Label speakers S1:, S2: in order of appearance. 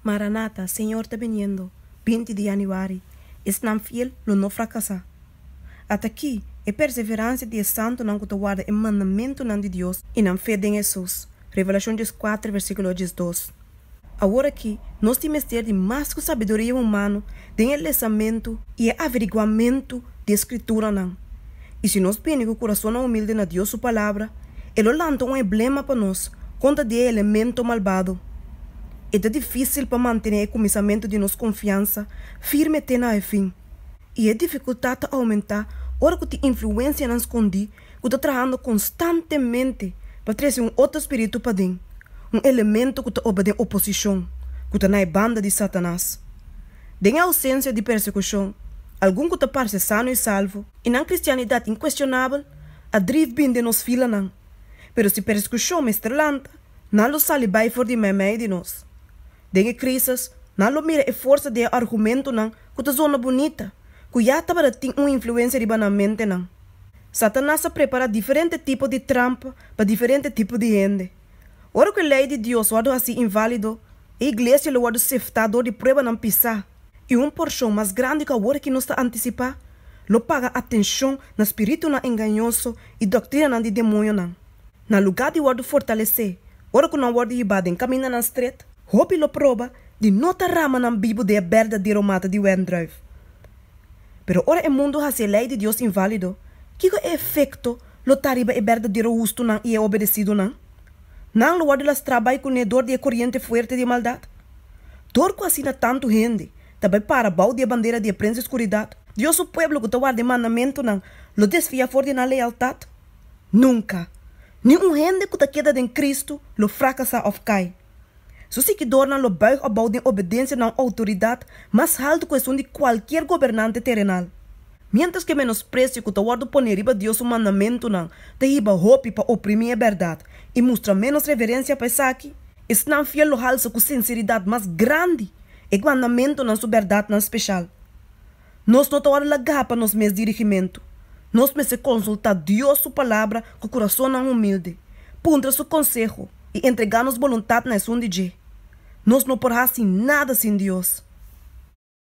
S1: Maranata, Senhor está viniendo. 20 de januário. Estão fiel, lo não fracassar. Até aqui, é perseverança de santo não que guarda o mandamento de Deus e não fé em Jesus. Revelação 4, versículo 2. Agora aqui, nós temos ter de mais que sabedoria humana, de enlezamento e averiguamento de escritura não. E se nós bem com o coração humilde na Deus sua palavra, ele lança um emblema para nós contra de elemento malvado. É difícil para manter o começamento de nossa confiança firme até no fim. E é dificuldade a aumentar hora que te influência não escondi, que está trabalhando constantemente para trazer outro espírito para dentro. Elemento que está obedecendo oposição, que está na banda de Satanás. Em ausência de persecução, algum que está parece sano e salvo, e na cristianidade inquestionável, a drive bem de nos fila não. Pero se persecução me estrelanta, não lo sale bem for de meio de nós. Em crises, não lo mira a força de argumento não, que está zona bonita, que já estava tendo uma influência de banamente não. Satanás prepara diferente tipo de trampa para diferente tipo de gente. Ora que a lei de Deus guarda assim inválido, a igreja lo guarda ceftador de prova não pisar. E porção mais grande que a hora que nos está antecipar, lo paga atenção na espírito não enganoso e doutrina não de demônio não. Na lugar de guarda fortalecer, ora que não guarda ibadem caminha na estreita, hope lo prova de nota rama na Bíblia de a verdadeiro mata de Wendrive. Pero ora o mundo has a lei de Deus inválido, que é efeito lo tariba é verdadeiro justo não e é obedecido não? Não lo guarda las trabalho com a dor de corrente forte de maldade. Dor que assina tanto gente, também para balde a bandeira de prensa escuridade. Deus o pueblo que te guarda mandamento não, lo desfia forte na lealtade. Nunca. Nenhum gente que te queda em Cristo, lo fracassa ou cai. So se que dor não lo buig ou balde obediência na autoridade, mais alto questão de qualquer governante terrenal. Mientras que menosprecio que te guarda poner riba Deus o mandamento não, te riba hope para oprimir a verdade e mostra menos reverência para isso aqui, estão fiel lo halsa com sinceridade mais grande e o mandamento não sua verdade não especial. Nós não estamos lagar para nos meus dirigimento. Nós me consultar Deus sua palavra com o coração não humilde, puntra seu conselho e entregar nos vontade na ação de Deus. Nós não podemos assim nada sem Deus.